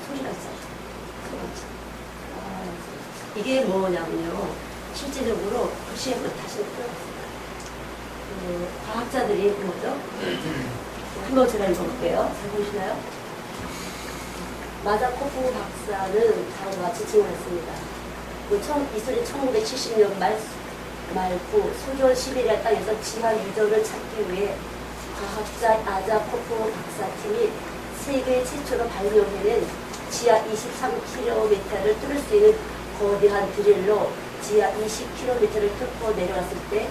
소리가 있어요. 이게 뭐냐면요. 실제적으로 시험을 다시 풀어봤습니다. 과학자들이 뭐죠? 한번 제가 읽어볼게요. 잘 보시나요? 마자코프 박사는 다음과 같이 증언했습니다. 이 소리 1970년 말후 소련 시베리아 땅에서 지하 유적을 찾기 위해 과학자 아자코프 박사팀이 세계 최초로 발명해낸 지하 23km를 뚫을 수 있는 거대한 드릴로 지하 20km를 뚫고 내려왔을 때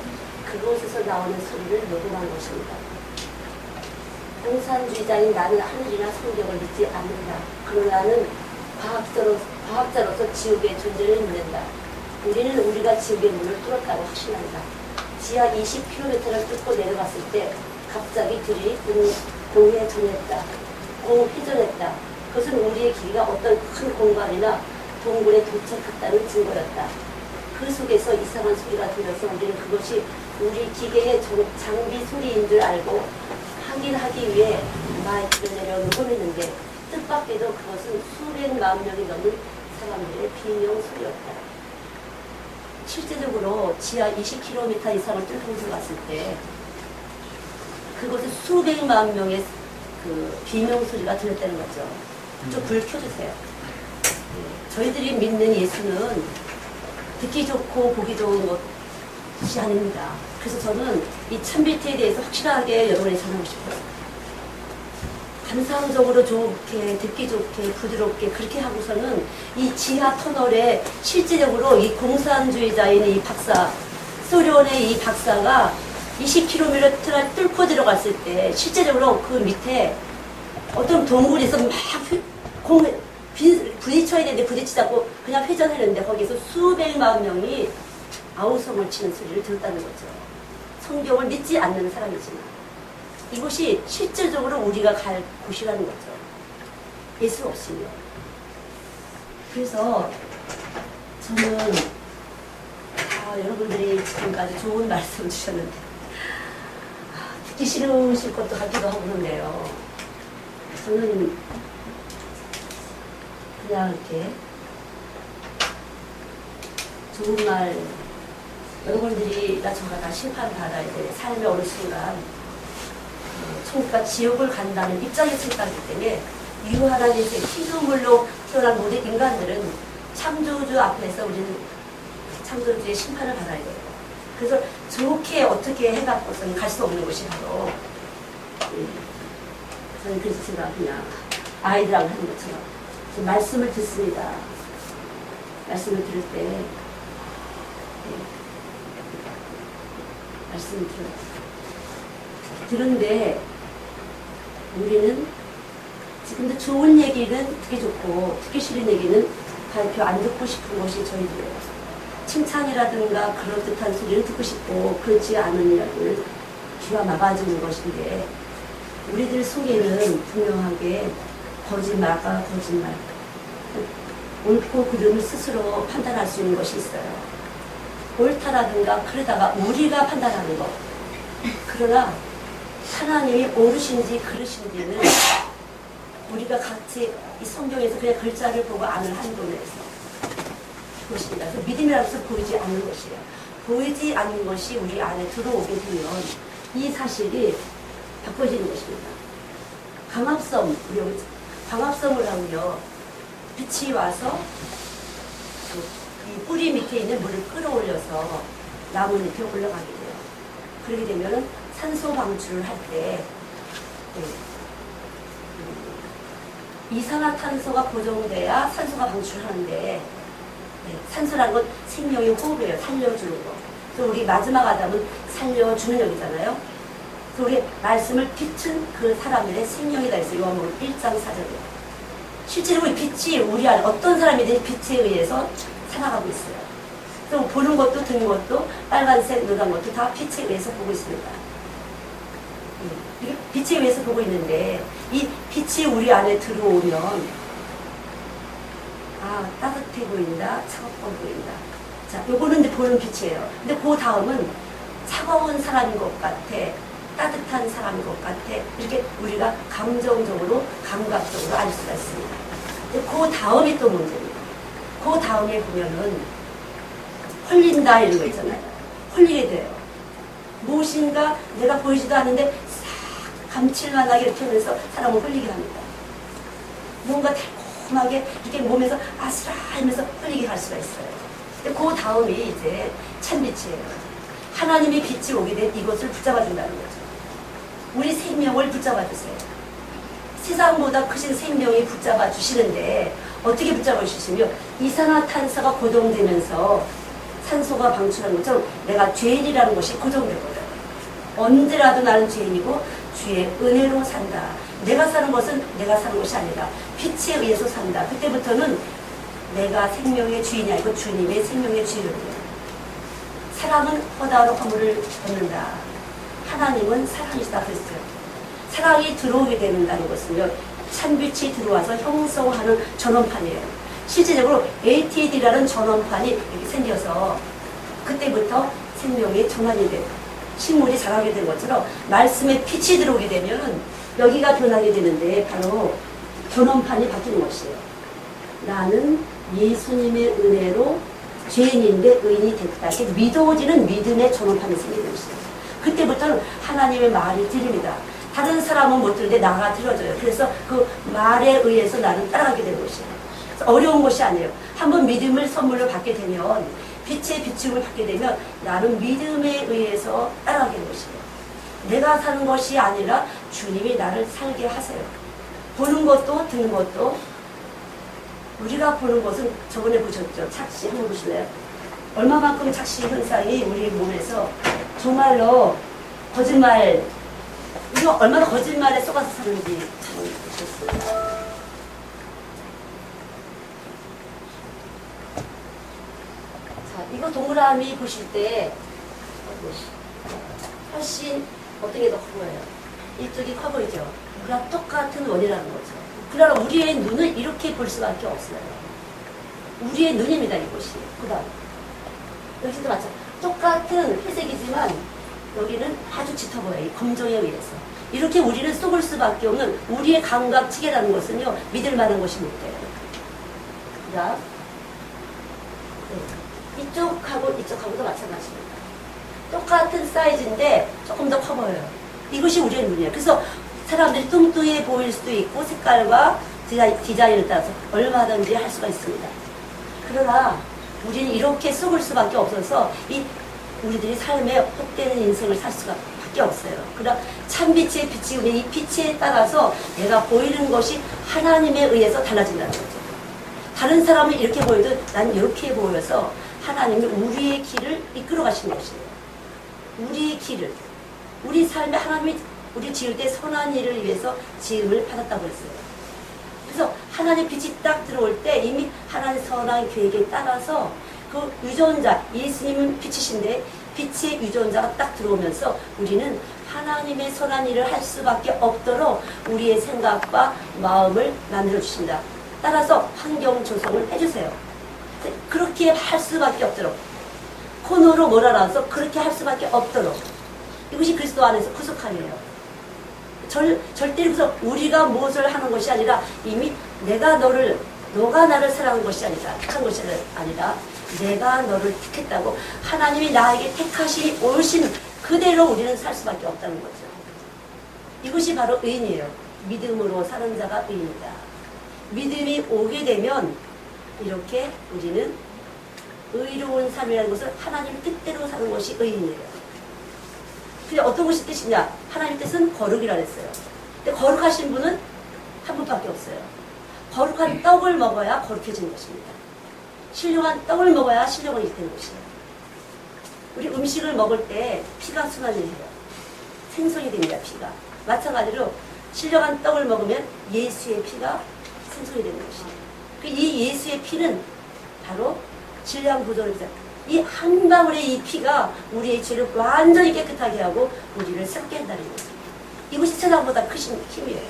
그곳에서 나오는 소리를 녹음한 것입니다. 공산주의자인 나는 하늘이나 성경을 믿지 않는다. 그러나 나는 과학자로서 지옥의 존재를 믿는다. 우리는 우리가 지옥의 문을 뚫었다고 확신한다. 지하 20km를 뚫고 내려갔을 때 갑자기 들이 공회전했다. 그것은 우리의 길이가 어떤 큰 공간이나 동굴에 도착했다는 증거였다. 그 속에서 이상한 소리가 들려서 우리는 그것이 우리 기계의 장비 소리인 줄 알고 확인하기 위해 마이크를 내려 녹음했는데 뜻밖에도 그것은 수백만 명이 넘는 사람들의 비명 소리였다. 실제적으로 지하 20km 이상을 뚫고 들어갔을 때 그곳에 수백만 명의 그 비명 소리가 들렸다는 거죠. 좀 불 켜주세요. 저희들이 믿는 예수는 듣기 좋고 보기 좋은 것이 아닙니다. 그래서 저는 이 참비트에 대해서 확실하게 여러분에게 전하고 싶어요. 감상적으로 좋게, 듣기 좋게, 부드럽게 그렇게 하고서는 이 지하 터널에 실질적으로 이 공산주의자인 이 박사, 소련의 이 박사가 20km를 뚫고 들어갔을 때 실제적으로 그 밑에 어떤 동굴에서 막 부딪혀야 되는데 부딪히지 않고 그냥 회전하는데 거기서 수백만 명이 아우성을 치는 소리를 들었다는 거죠. 성경을 믿지 않는 사람이지만 이곳이 실질적으로 우리가 갈 곳이라는 거죠. 예수 없이요. 그래서 저는 여러분들이 지금까지 좋은 말씀 주셨는데 듣기 싫으실 것도 같기도 하고 그런데요. 저는 그냥 이렇게 좋은 말 여러분들이나 저가 다 심판받아야 돼. 삶의 어느 순간 천국과 지옥을 간다는 입장에서 있기 때문에 유하나님의 피조물로 태어난 모든 인간들은 창조주 앞에서 우리는 창조주의 심판을 받아야 돼요. 그래서 좋게 어떻게 해갖고서는 갈 수 없는 것이 바로 저는 그래서 제가 그냥 아이들하고 하는 것처럼 말씀을 듣습니다. 말씀을 들을 때 말씀을 들었는데 우리는 지금도 좋은 얘기는 듣기 좋고 듣기 싫은 얘기는 발표 안 듣고 싶은 것이 저희들이에요. 칭찬이라든가 그럴듯한 소리를 듣고 싶고 그렇지 않은 이야기를 귀가 막아주는 것인데 우리들 속에는 분명하게 거짓말과 거짓말 옳고 그름을 스스로 판단할 수 있는 것이 있어요. 옳다라든가 그러다가 우리가 판단하는 것. 그러나 하나님이 옳으신지 그르신지는 우리가 같이 이 성경에서 그냥 글자를 보고 아는 한도에서 그것입니다. 그래서 믿음이라서 보이지 않는 것이에요. 보이지 않는 것이 우리 안에 들어오게 되면 이 사실이 바꿔지는 것입니다. 광합성을 하면요. 빛이 와서 이 뿌리 밑에 있는 물을 끌어올려서 나무 밑에 올라가게 돼요. 그렇게 되면 산소 방출을 할 때 이산화탄소가 고정돼야 산소가 방출하는데 산소라는 건 생명의 호흡이에요. 살려주는 거. 그래서 우리 마지막 아담은 살려주는 역이잖아요. 그래서 우리 말씀을 빛은 그 사람들의 생명이다 해서 요한복음 1장 4절이에요. 실제로 이 빛이 우리 안에 어떤 사람이든지 빛에 의해서 살아가고 있어요. 그럼 보는 것도 듣는 것도 빨간색, 노란 것도 다 빛에 의해서 보고 있습니다. 빛에 의해서 보고 있는데 이 빛이 우리 안에 들어오면 따뜻해 보인다, 차가워 보인다. 자, 요거는 이제 보는 빛이에요. 근데 그 다음은 차가운 사람인 것 같아. 따뜻한 사람인 것 같아. 이렇게 우리가 감정적으로, 감각적으로 알 수가 있습니다. 근데 그 다음이 또 문제입니다. 그 다음에 보면은 홀린다 이런 거 있잖아요. 홀리게 돼요. 무엇인가 내가 보이지도 않는데 싹 감칠만하게 이렇게 하면서 사람을 홀리게 합니다. 뭔가 달콤하게 이렇게 몸에서 아슬아슬하면서 홀리게 할 수가 있어요. 근데 그 다음이 이제 찬빛이에요. 하나님의 빛이 오게 된 이것을 붙잡아준다는 거죠. 우리 생명을 붙잡아 주세요. 세상보다 크신 생명이 붙잡아 주시는데 어떻게 붙잡아 주시며 이산화탄소가 고정되면서 산소가 방출하는 것처럼 내가 죄인이라는 것이 고정되거든. 언제라도 나는 죄인이고 주의 은혜로 산다. 내가 사는 것은 내가 사는 것이 아니라 빛에 의해서 산다. 그때부터는 내가 생명의 주인이 아니고 주님의 생명의 주인이에요. 사람은 허다로 허물을 벗는다. 하나님은 사랑이시다 그랬어요. 사랑이 들어오게 된다는 것은요, 찬빛이 들어와서 형성하는 전원판이에요. 실제적으로 ATD라는 전원판이 이렇게 생겨서 그때부터 생명의 전환이 돼요. 식물이 자라게 된 것처럼 말씀에 빛이 들어오게 되면 여기가 변하게 되는데 바로 전원판이 바뀌는 것이에요. 나는 예수님의 은혜로 죄인인데 의인이 됐다. 이렇게 믿어지는 믿음의 전원판이 생기는 것이에요. 그때부터는 하나님의 말이 들립니다. 다른 사람은 못 들는데 나가 들어줘요. 그래서 그 말에 의해서 나는 따라가게 되는 것이에요. 어려운 것이 아니에요. 한번 믿음을 선물로 받게 되면 빛의 비춤을 받게 되면 나는 믿음에 의해서 따라가게 되는 것이에요. 내가 사는 것이 아니라 주님이 나를 살게 하세요. 보는 것도 듣는 것도 우리가 보는 것은 저번에 보셨죠? 착시 한번 보실래요? 얼마만큼 착시 현상이 우리 몸에서 정말로 거짓말, 이거 얼마나 거짓말에 속아서 사는지 보셨어요? 자, 이거 동그라미 보실 때 훨씬 어떤 게 더 커 보여요? 이쪽이 커 보이죠? 그랑 똑같은 원이라는 거죠. 그러나 우리의 눈은 이렇게 볼 수밖에 없어요. 우리의 눈입니다, 이것이. 그 다음. 여기도 마찬가지. 똑같은 회색이지만 여기는 아주 짙어 보여요. 이 검정에 의해서. 이렇게 우리는 속을 수밖에 없는 우리의 감각 체계라는 것은요, 믿을 만한 것이 못 돼요. 그 다음. 네. 이쪽하고도 마찬가지입니다. 똑같은 사이즈인데 조금 더 커 보여요. 이것이 우리의 눈이에요. 그래서 사람들이 뚱뚱해 보일 수도 있고 색깔과 디자인을 따라서 얼마든지 할 수가 있습니다. 그러나 우리는 이렇게 속을 수밖에 없어서 우리들이 삶에 헛되는 인생을 살 수밖에 없어요. 그러나 참빛의 빛이 오면 이 빛에 따라서 내가 보이는 것이 하나님에 의해서 달라진다는 거죠. 다른 사람은 이렇게 보여도 난 이렇게 보여서 하나님이 우리의 길을 이끌어 가신 것이에요. 우리의 길을, 우리 삶에 하나님이 우리 지을 때 선한 일을 위해서 지음을 받았다고 했어요. 그래서 하나님의 빛이 딱 들어올 때 이미 하나님의 선한 계획에 따라서 그 유전자, 예수님은 빛이신데 빛의 유전자가 딱 들어오면서 우리는 하나님의 선한 일을 할 수밖에 없도록 우리의 생각과 마음을 만들어 주신다. 따라서 환경 조성을 해주세요. 그렇게 할 수밖에 없도록 코너로 몰아넣어서 그렇게 할 수밖에 없도록 이것이 그리스도 안에서 구속함이에요. 절대로 우리가 무엇을 하는 것이 아니라 이미 너가 나를 사랑한 것이 아니라 택한 것이 아니라 내가 너를 택했다고 하나님이 나에게 택하심이 오신 그대로 우리는 살 수밖에 없다는 거죠. 이것이 바로 의인이에요. 믿음으로 사는 자가 의인이다. 믿음이 오게 되면 이렇게 우리는 의로운 삶이라는 것을 하나님의 뜻대로 사는 것이 의인이에요. 근데 어떤 것이 뜻이냐? 하나님 뜻은 거룩이라 했어요. 근데 거룩하신 분은 한 분밖에 없어요. 거룩한 떡을 먹어야 거룩해지는 것입니다. 신령한 떡을 먹어야 신령이 되는 것이에요. 우리 음식을 먹을 때 피가 순환을 해요. 생성이 됩니다, 피가. 마찬가지로 신령한 떡을 먹으면 예수의 피가 생성이 되는 것이에요. 이 예수의 피는 바로 질량 보존을 위해서 이 한 방울의 이 피가 우리의 죄를 완전히 깨끗하게 하고 우리를 썩게 한다는 거예요. 이것이 세상보다 크신 힘이에요.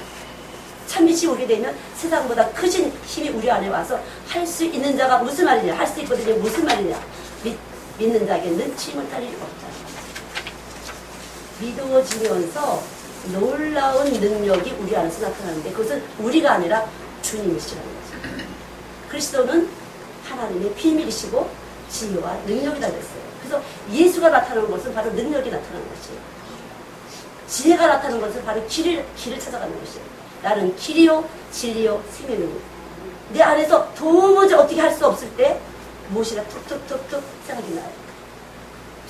참빛이 오게 되면 세상보다 크신 힘이 우리 안에 와서 할 수 있는 자가 무슨 말이냐, 할 수 있거든요. 무슨 말이냐, 믿는 자에게는 침을 탈 일이 없다. 믿어지면서 놀라운 능력이 우리 안에서 나타나는데 그것은 우리가 아니라 주님이시라는 거죠. 그리스도는 하나님의 비밀이시고 지혜와 능력이다 그랬어요. 그래서 예수가 나타나는 것은 바로 능력이 나타나는 것이에요. 지혜가 나타나는 것은 바로 길을 찾아가는 것이에요. 나는 길이요 진리요 생명이요. 내 안에서 도무지 어떻게 할 수 없을 때 무엇이가 툭툭툭툭 생각이 나요.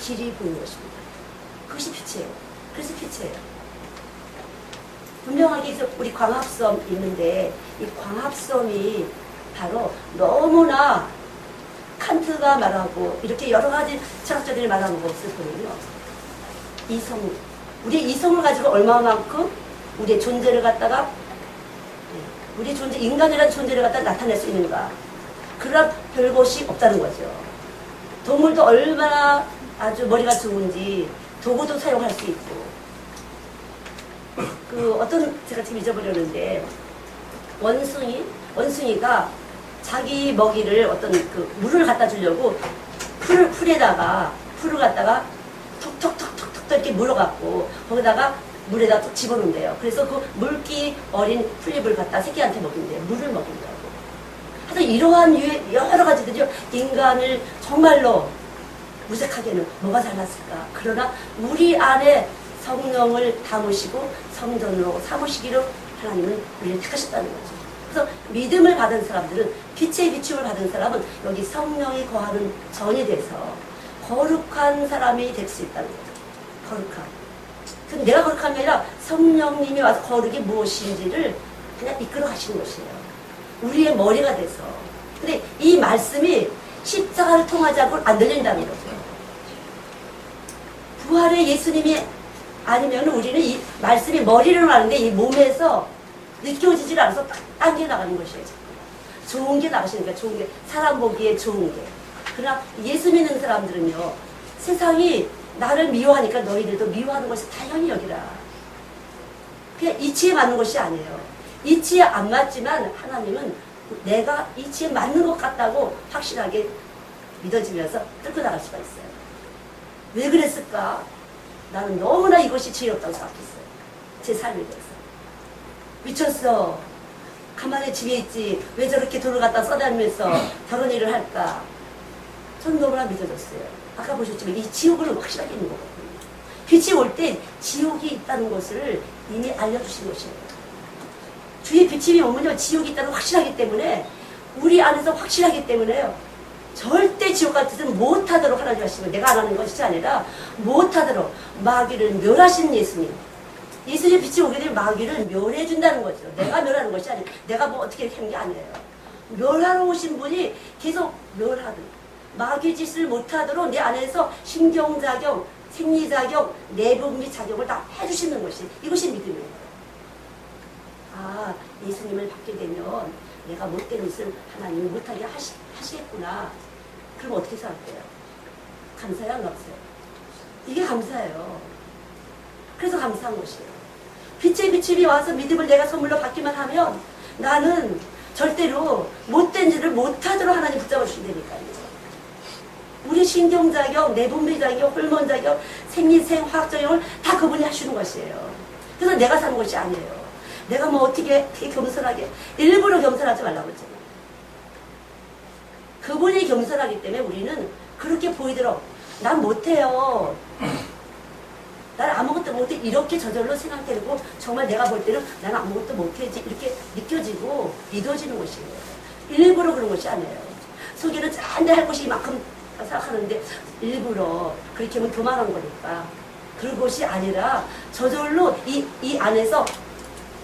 길이 보이는 것입니다. 그것이 빛이에요. 그래서 빛이에요. 분명하게 우리 광합섬 있는데 이 광합섬이 바로 너무나 칸트가 말하고 이렇게 여러 가지 철학자들이 말하는 거 없을 거예요. 이성, 우리의 이성을 가지고 얼마만큼 우리의 존재를 갖다가 우리 존재, 인간이라는 존재를 갖다 나타낼 수 있는가. 그런 별것이 없다는 거죠. 동물도 얼마나 아주 머리가 좋은지 도구도 사용할 수 있고. 제가 지금 잊어버렸는데, 원숭이가 자기 먹이를 물을 갖다 주려고 풀을 갖다가 톡톡톡톡톡 이렇게 물어갖고 거기다가 물에다 또 집어넣는데요. 그래서 그 물기 어린 풀잎을 갖다 새끼한테 먹인대요. 물을 먹인다고. 하여튼 이러한 여러 가지들이 인간을 정말로 무색하게는 뭐가 잘났을까. 그러나 우리 안에 성령을 담으시고 성전으로 삼으시기로 하나님은 우리를 택하셨다는 거죠. 그래서 믿음을 받은 사람들은 빛의 비춤을 받은 사람은 여기 성령이 거하는 전이 돼서 거룩한 사람이 될 수 있다는 거죠. 거룩함. 그럼 내가 거룩한 게 아니라 성령님이 와서 거룩이 무엇인지를 그냥 이끌어 가시는 것이에요. 우리의 머리가 돼서. 근데 이 말씀이 십자가를 통하지 않고 안 들린다는 거죠. 부활의 예수님이 아니면 우리는 이 말씀이 머리로 나는데 이 몸에서 느껴지질 않아서 당겨 나가는 것이에요. 좋은 게 나가시는 거예요. 좋은 게. 사람 보기에 좋은 게. 그러나 예수 믿는 사람들은요. 세상이 나를 미워하니까 너희들도 미워하는 것이 당연히 여기라. 그냥 이치에 맞는 것이 아니에요. 이치에 안 맞지만 하나님은 내가 이치에 맞는 것 같다고 확실하게 믿어지면서 뚫고 나갈 수가 있어요. 왜 그랬을까? 나는 너무나 이것이 지혜롭다고 생각했어요. 제 삶에 대해서. 미쳤어. 가만히 집에 있지. 왜 저렇게 돈을 갖다 써다니면서 저런 일을 할까? 저는 너무나 믿어졌어요. 아까 보셨지만 이 지옥을 확실하게 있는 거거든요. 빛이 올 때 지옥이 있다는 것을 이미 알려주신 것이에요. 주의 빛이 오면요 지옥이 있다는 확실하기 때문에 우리 안에서 확실하기 때문에요. 절대 지옥 같은 짓은 못하도록 하나님 하시고 내가 안 하는 것이 아니라 못하도록 마귀를 멸하신 예수님. 예수님의 빛이 오게 되면 마귀를 멸해준다는 거죠. 내가 멸하는 것이 아니에요. 내가 뭐 어떻게 하는 게 아니에요. 멸하러 오신 분이 계속 멸하는 마귀 짓을 못하도록 내 안에서 신경작용, 생리작용, 내분비작용을 다 해주시는 것이 이것이 믿음이에요. 아, 예수님을 받게 되면 내가 못된 짓을 하나님이 못하게 하시겠구나. 그럼 어떻게 생각해요? 감사해요? 안 감사해요? 이게 감사해요. 그래서 감사한 것이에요. 빛의 비침이 와서 믿음을 내가 선물로 받기만 하면 나는 절대로 못된 짓을 못하도록 하나님 붙잡아 주신다니까요. 우리 신경작용, 내분비작용, 호르몬작용, 생리생, 화학작용을 다 그분이 하시는 것이에요. 그래서 내가 사는 것이 아니에요. 내가 뭐 어떻게 겸손하게 일부러 겸손하지 말라고 했잖아요. 그분이 겸손하기 때문에 우리는 그렇게 보이도록 난 못해요. 난 아무것도 못해. 이렇게 저절로 생각되고 정말 내가 볼 때는 난 아무것도 못해지 이렇게 느껴지고 믿어지는 것이에요. 일부러 그런 것이 아니에요. 속에는 짠데 할 것이 이만큼 생각하는데 일부러 그렇게 하면 교만한 거니까 그런 것이 아니라 저절로 이 안에서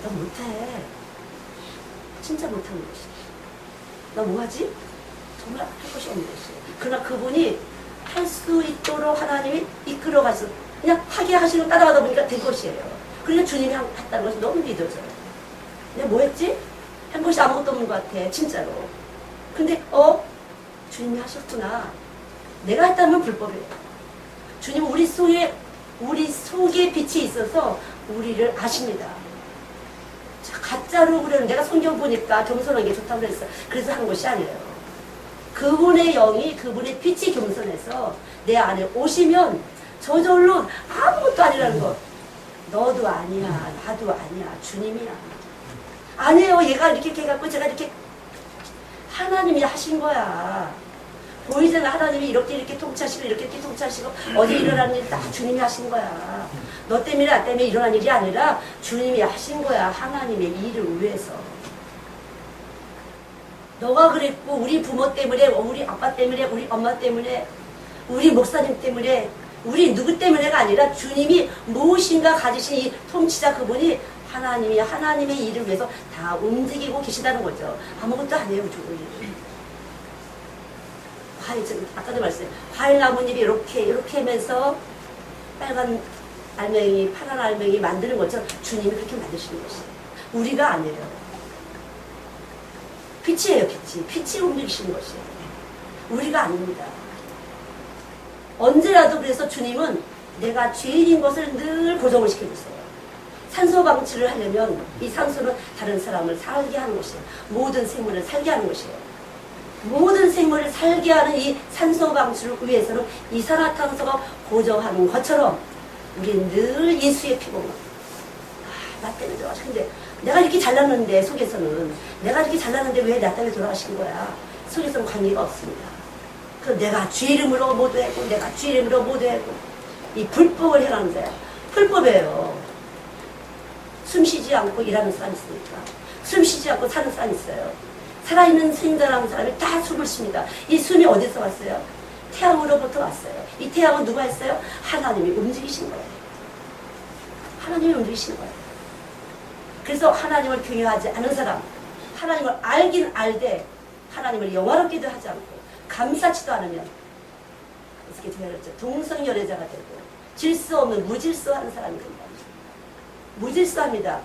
나 못해. 진짜 못하는 것이야. 나 뭐하지? 정말 할 것이 없는 것이에요. 그러나 그분이 할 수 있도록 하나님이 이끌어가서 그냥 하게 하시는 거 따라가다 보니까 된 것이에요. 그러니까 주님이 했다는 것이 너무 믿어져요. 내가 뭐 했지? 한 것이 아무것도 없는 것 같아. 진짜로. 근데 주님이 하셨구나. 내가 했다면 불법이에요. 주님은 우리 속에 빛이 있어서 우리를 아십니다. 가짜로 그러는 내가 성경 보니까 겸손한 게 좋다고 그랬어. 그래서 하는 것이 아니에요. 그분의 영이 그분의 빛이 겸손해서 내 안에 오시면 저절로 아무것도 아니라는 거. 너도 아니야, 나도 아니야, 주님이야. 아니에요. 얘가 이렇게 해갖고 제가 이렇게 하나님이 하신 거야. 보이잖아. 하나님이 이렇게 통치하시고 이렇게 통치하시고 어디 일어나는 일 다 주님이 하신 거야. 너 때문에 나 때문에 일어난 일이 아니라 주님이 하신 거야. 하나님의 일을 위해서. 너가 그랬고 우리 부모 때문에 우리 아빠 때문에 우리 엄마 때문에 우리 목사님 때문에 우리 누구 때문에가 아니라 주님이 무엇인가 가지신 이 통치자 그분이 하나님이 하나님의 일을 위해서 다 움직이고 계시다는 거죠. 아무것도 아니에요. 과일, 아까도 말씀했어요. 과일 나뭇잎이 이렇게 하면서 빨간 알맹이, 파란 알맹이 만드는 것처럼 주님이 그렇게 만드시는 것이에요. 우리가 아니에요. 빛이에요, 빛이. 빛이 움직이시는 것이에요. 우리가 아닙니다. 언제라도 그래서 주님은 내가 죄인인 것을 늘 고정을 시켜주세요. 산소 방치를 하려면 이 산소는 다른 사람을 살게 하는 것이에요. 모든 생물을 살게 하는 것이에요. 모든 생물을 살게 하는 이 산소 방출을 위해서는 이산화탄소가 고정하는 것처럼 우리는 늘 예수의 피부만 나 때문에 돌아가신 근데 내가 이렇게 잘났는데 속에서는 내가 이렇게 잘났는데 왜 나 때문에 돌아가신 거야? 속에서는 관계가 없습니다. 그럼 내가 주 이름으로 모두했고 내가 주 이름으로 모두했고 이 불법을 해라는 거야. 불법이에요. 숨 쉬지 않고 일하는 사람이 있으니까 숨 쉬지 않고 사는 사람이 있어요. 살아있는 생자라는 사람이 다 숨을 쉽니다. 이 숨이 어디서 왔어요? 태양으로부터 왔어요. 이 태양은 누가 했어요? 하나님이 움직이신 거예요. 하나님이 움직이신 거예요. 그래서 하나님을 경외하지 않은 사람, 하나님을 알긴 알되 하나님을 영화롭게도 하지 않고 감사치도 않으면 어떻게 되었죠? 동성연애자가 되고 질서 없는 무질서한 사람이 된다. 무질서합니다.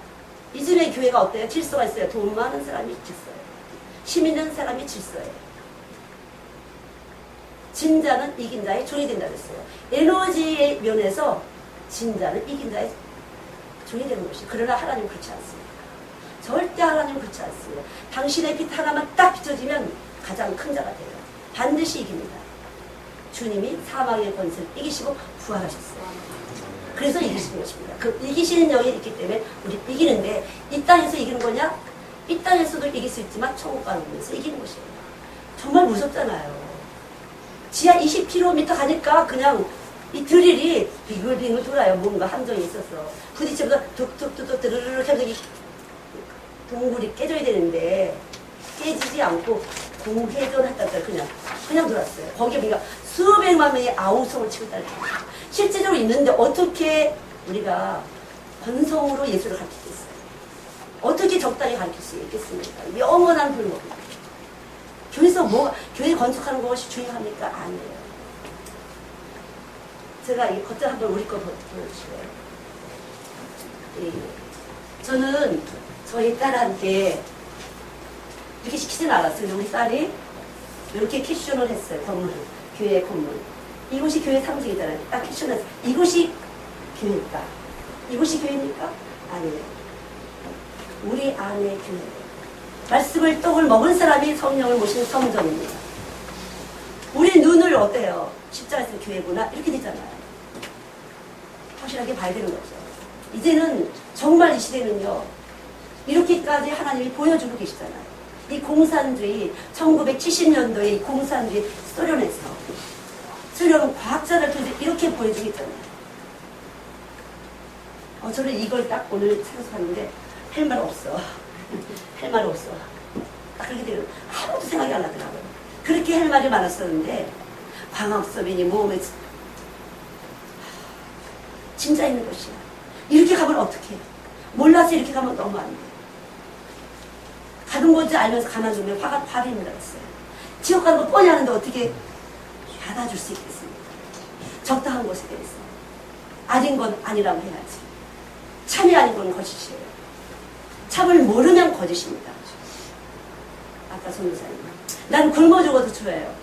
이즘의 교회가 어때요? 질서가 있어요. 돈 많은 사람이 질서예요. 힘 있는 사람이 질서예요. 진자는 이긴 자의 종이 된다 그랬어요. 에너지의 면에서 진자는 이긴 자의 종이 되는 것이. 그러나 하나님은 그렇지 않습니다. 절대 하나님은 그렇지 않습니다. 당신의 빛 하나만 딱 비춰지면 가장 큰 자가 돼요. 반드시 이깁니다. 주님이 사망의 권세를 이기시고 부활하셨어요. 그래서 이기시는 것입니다. 그 이기시는 영이 있기 때문에 우리 이기는데 이 땅에서 이기는 거냐? 이 땅에서도 이길 수 있지만 천국 가는 곳에서 이기는 것이에요. 정말 무섭잖아요. 지하 20km 가니까 그냥 이 드릴이 빙글빙글 돌아요. 뭔가 함정이 있어서 부딪히면서 툭툭툭툭 드르르르 해서 이 동굴이 깨져야 되는데 깨지지 않고 공회전했다가 그냥 돌았어요. 거기에 우리가 수백만 명이 아우성을 치고 있다는 거예요. 실제적으로 있는데 어떻게 우리가 건성으로 예수를 가르치겠어요? 어떻게 적당히 가르칠 수 있겠습니까? 영원한 불법입니다. 교회에서 교회 건축하는 것이 중요합니까? 아니에요. 제가 이 겉을 한번 우리 거 보여주실래요? 저는 저희 딸한테 이렇게 시키진 않았어요. 우리 딸이 이렇게 캐션을 했어요. 건물, 교회 건물. 이곳이 교회 상징이잖아요. 딱 캐션을 했어요. 이곳이 교회입니까? 이곳이 교회입니까? 아니에요. 우리 안에 교회. 말씀을 떡을 먹은 사람이 성령을 모시는 성전입니다. 우리 눈을 어때요? 십자가에서 교회구나 이렇게 되잖아요. 확실하게 봐야 되는 거죠. 이제는 정말 이 시대는요. 이렇게까지 하나님이 보여주고 계시잖아요. 이 공산주의 1970년도에 이 공산주의 소련은 과학자를 통해서 이렇게 보여주고 있잖아요. 저는 이걸 딱 오늘 생각하는데 할 말 없어. 할 말 없어. 딱 그렇게 되면 아무도 생각이 안 나더라고요. 그렇게 할 말이 많았었는데 광학섭이니 모험에 진짜 있는 것이야. 이렇게 가면 어떡해. 몰라서 이렇게 가면 너무 안 돼. 가는 건지 알면서 가만두면 화가 납니다 그랬어요. 지옥 가는 거 뻔히 아는데 어떻게 받아줄 수 있겠습니까? 적당한 곳에 대해서 아닌 건 아니라고 해야지. 참이 아닌 건 거짓이에요. 참을 모르면 거짓입니다. 아까 선교사님, 난 굶어 죽어도 좋아요.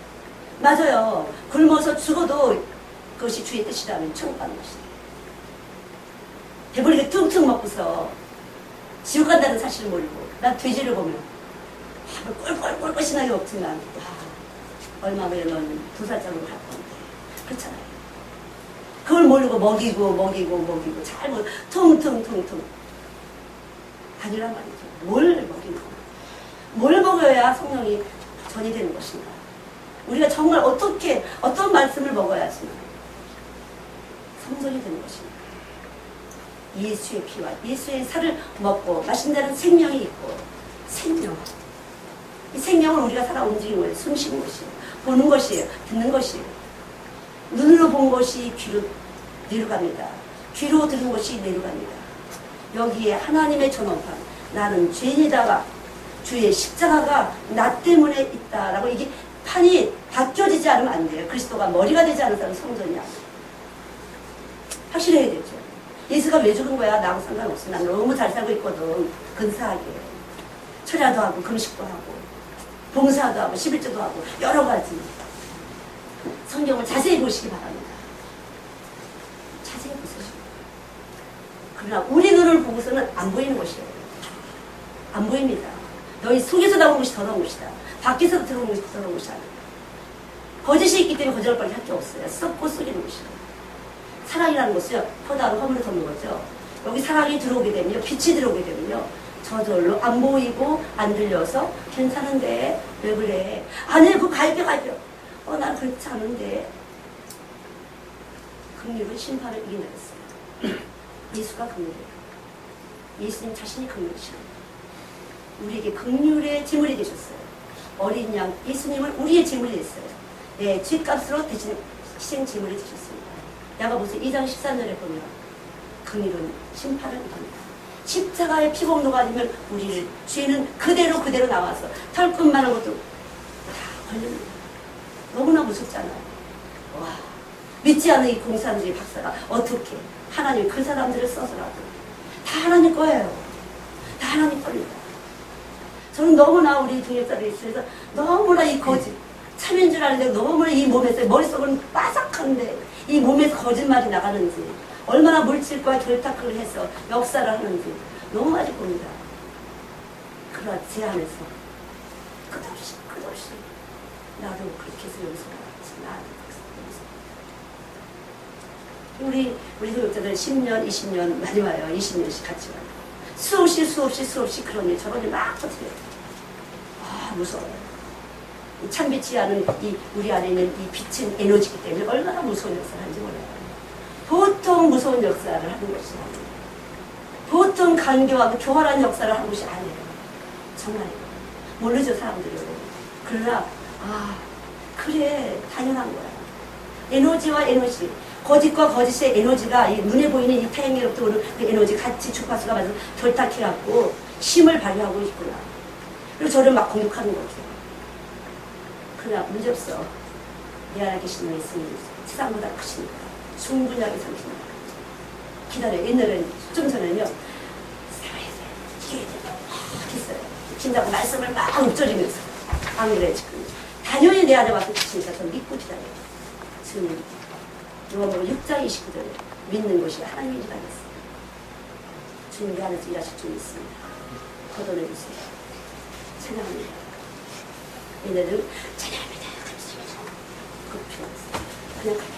맞아요. 굶어서 죽어도 그것이 주의 뜻이라면 천국 가는 것이에요. 배부르게 퉁퉁 먹고서 지옥 간다는 사실을 모르고 난 돼지를 보면 꿀꿀꿀꿀 신나게 먹지만 얼마 후에 넌 부살장으로 갈 건데 그렇잖아요. 그걸 모르고 먹이고 잘 먹고 퉁퉁퉁퉁 아니란 말이죠. 뭘 먹이는 거야? 뭘 먹여야 성령이 전이 되는 것인가? 우리가 정말 어떤 말씀을 먹어야지 성전이 되는 것인가? 예수의 피와 예수의 살을 먹고 마신 자는 생명이 있고 생명. 이 생명을 우리가 살아 움직이는 거예요. 숨 쉬는 것이에요. 보는 것이에요. 듣는 것이에요. 눈으로 본 것이 귀로 내려갑니다. 귀로 들은 것이 내려갑니다. 여기에 하나님의 전원판 나는 죄인이다가 주의 십자가가 나 때문에 있다라고 이게 판이 바뀌어지지 않으면 안 돼요. 그리스도가 머리가 되지 않은 사람은 성전이 아니에요. 확실해야 되죠. 예수가 왜 죽은 거야? 나하고 상관없어. 난 너무 잘 살고 있거든. 근사하게. 철야도 하고 금식도 하고 봉사도 하고 11조도 하고 여러 가지. 성경을 자세히 보시기 바랍니다. 자세히 보세요. 그러나 우리 눈을 보고서는 안 보이는 것이에요. 안 보입니다. 너희 속에서 나오는 것이 더러운 것이다. 밖에서 들어오는 것이 더러운 것이 아니에요. 거짓이 있기 때문에 거짓말밖에 할 게 없어요. 썩고 썩이는 것이에요. 사랑이라는 것은 포도하고 허물을 덮는 거죠. 여기 사랑이 들어오게 되면요. 빛이 들어오게 되면요. 저절로 안 보이고 안 들려서 괜찮은데 왜 그래? 아니 그거 갈겨. 난 그렇지 않은데. 긍휼은 심판을 이겨내겠어요. 예수가 긍휼이에요. 예수님 자신이 긍휼이시고 우리에게 긍휼의 제물이 되셨어요. 어린 양 예수님은 우리의 제물이 됐어요. 네, 죗값으로 대신 희생 제물이 되셨습니다. 야고보서 2장 13절에 보면 긍휼은 심판을 이깁니다. 십자가의 피공로가 아니면 우리를 죄는 그대로 나와서 털끝만한 것도 다 걸립니다. 너무나 무섭잖아요. 와, 믿지 않는 이 공산주의 박사가 어떻게 하나님이 그 사람들을 써서라도 다 하나님 거예요. 다 하나님 겁니다. 저는 너무나 우리 중역자들에 있어서 너무나 이 거짓 참인 줄 아는데 너무나 이 몸에서 머릿속은 빠삭한데 이 몸에서 거짓말이 나가는지 얼마나 물질과 결탁을 해서 역사를 하는지 너무 많이 봅니다. 그러나 제 안에서 끝없이 나도 그렇게 해서 여기서 나도 우리 교육자들 10년, 20년 많이 와요. 20년씩 같이 와요. 수없이 그런 일 저런 일 막 터뜨려요. 아 무서워요. 이 참빛이 않은 우리 안에 있는 이 빛은 에너지이기 때문에 얼마나 무서운 역사를 하는지 몰라요. 보통 무서운 역사를 하는 것이 아니에요. 보통 간교하고 교활한 역사를 하는 것이 아니에요. 정말 모르죠 사람들은. 그러나 그래 당연한 거야. 에너지와 에너지 거짓과 거짓의 에너지가 이 눈에 보이는 이 태양계로부터 오는 그 에너지 같이 주파수가 맞아서 결탁해갖고 힘을 발휘하고 있구나. 그리고 저를 막 공격하는 거죠. 그러나 문제없어. 내 안에 계신 예수님 세상보다 크시니까 충분하게 삼십니다. 기다려요. 옛날에는 좀 전에는요. 살아야 돼. 이겨야 돼. 했어요. 진다고 말씀을 막 읊조리면서 안 그래 지금. 당연히 내 안에 와서 계시니까 저 믿고 기다려요. 지금 요한복음 6장 29절에 믿는 것이 하나님의 일이 되겠어요. 주님 내 안에서 일하실 줄 믿습니다. 걷어내주세요. 찬양합니다. 얘네들은 찬양합니다. 그거 필요 없어요. 그냥 가요.